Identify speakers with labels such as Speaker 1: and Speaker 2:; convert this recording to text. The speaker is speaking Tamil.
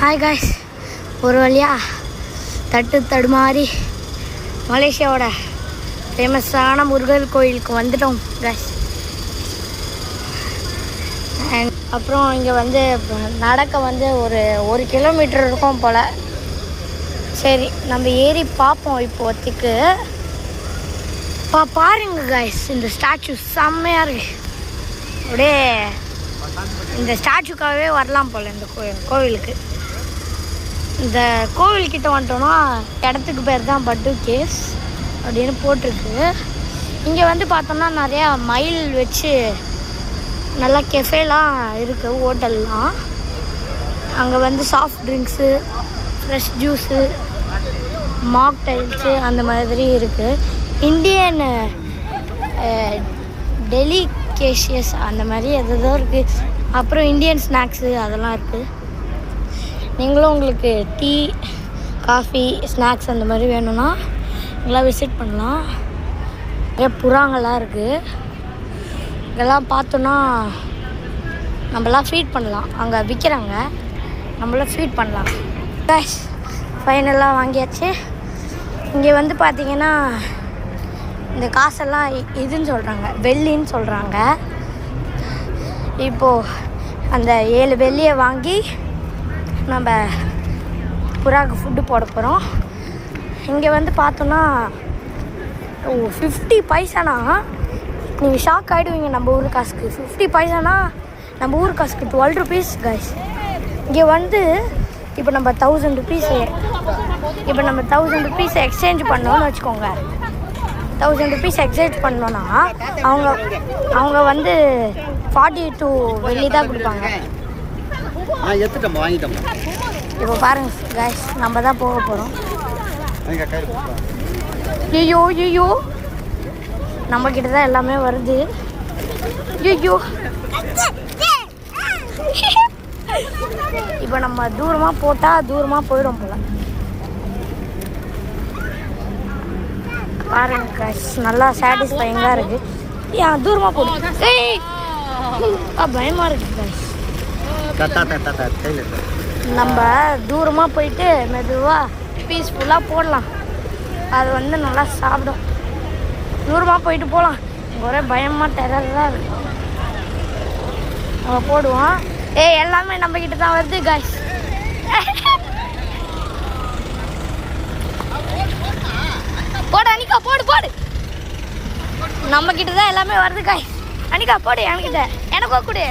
Speaker 1: ஹாய் காய்ஸ், ஒரு வழியா தடுமாறி மலேசியாவோட ஃபேமஸான முருகர் கோயிலுக்கு வந்துட்டோம் காய்ஸ். அண்ட் அப்புறம் இங்கே வந்து நடக்க வந்து ஒரு கிலோமீட்டர் இருக்கும் போல். சரி, நம்ம ஏறி பார்ப்போம். இப்போதைக்கு பாருங்க காய்ஸ், இந்த ஸ்டாச்சு செம்மையாக இருக்கு. அப்படியே இந்த ஸ்டாச்சுக்காகவே வரலாம் போல் இந்த கோவிலுக்கு. இந்த கோவில்கிட்ட வந்துட்டோன்னா இடத்துக்கு பேர் தான் பட்டு கேவ்ஸ் அப்படின்னு போட்டிருக்கு. இங்கே வந்து பார்த்தோம்னா நிறையா மயில் வச்சு நல்லா கெஃபேலாம் இருக்குது, ஹோட்டல்லாம். அங்கே வந்து சாஃப்ட் ட்ரிங்க்ஸு, ஃப்ரெஷ் ஜூஸு, மாக்டைல்ஸு அந்த மாதிரி இருக்குது. இந்தியன் டெலிகேஷியஸ் அந்த மாதிரி எதோ இருக்குது. அப்புறம் இந்தியன் ஸ்நாக்ஸு அதெல்லாம் இருக்குது. நீங்களும் உங்களுக்கு டீ, காஃபி, ஸ்நாக்ஸ் அந்த மாதிரி வேணும்னா இதெல்லாம் விசிட் பண்ணலாம். நிறைய புறாங்கள்லாம் இருக்குது. இதெல்லாம் பார்த்தோன்னா நம்மளாம் ஃபீட் பண்ணலாம். அங்கே விற்கிறாங்க, நம்மளாம் ஃபீட் பண்ணலாம். கேஷ் ஃபைனலாக வாங்கியாச்சு. இங்கே வந்து பார்த்திங்கன்னா இந்த காசெல்லாம் இதுன்னு சொல்கிறாங்க, வெள்ளின்னு சொல்கிறாங்க. இப்போது அந்த 7 வெள்ளியை வாங்கி நம்ம புறாவுக்கு ஃபுட்டு போட போகிறோம். இங்கே வந்து பார்த்தோன்னா 50 பைசானா நீங்கள் ஷாக் ஆகிடுவீங்க. நம்ம ஊர் காசுக்கு 50 பைசானா நம்ம ஊர் காசுக்கு 12 ருபீஸ் கைஸ். இங்கே வந்து இப்போ நம்ம 1000 ருபீஸ் எக்ஸ்சேஞ்ச் பண்ணோன்னு வச்சுக்கோங்க. 1000 ருபீஸ் எக்ஸ்சேஞ்ச் பண்ணோன்னா அவங்க வந்து 42 வெள்ளி தான் கொடுப்பாங்க. இப்போ பாருங்க கைஸ், நம்ம தான் போக போகிறோம். ஐயோ நம்மக்கிட்ட தான் எல்லாமே வருது. ஐயோ இப்போ நம்ம தூரமாக போட்டால் தூரமாக போயிடும் போல. பாருங்க கைஸ், நல்லா சாட்டிஸ்ஃபைங்காக இருக்குது. ஏன் தூரமாக போடும், பயமாக இருக்குது கைஸ். நம்ம தூரமாக போயிட்டு மெதுவாக பீஸ்ஃபுல்லாக போடலாம். அது வந்து நல்லா சாப்பிடும். தூரமாக போயிட்டு போகலாம். ஒரே பயமாக டெரராக இருக்கு. நம்ம போடுவோம். எல்லாமே நம்மக்கிட்ட தான் வருது காய்ஸ். போடு அனிகா, போடு. நம்மக்கிட்ட தான் எல்லாமே வருது காய்ஸ். அனிகா போடு, எனக்கிட்ட எனக்கோ கொடு.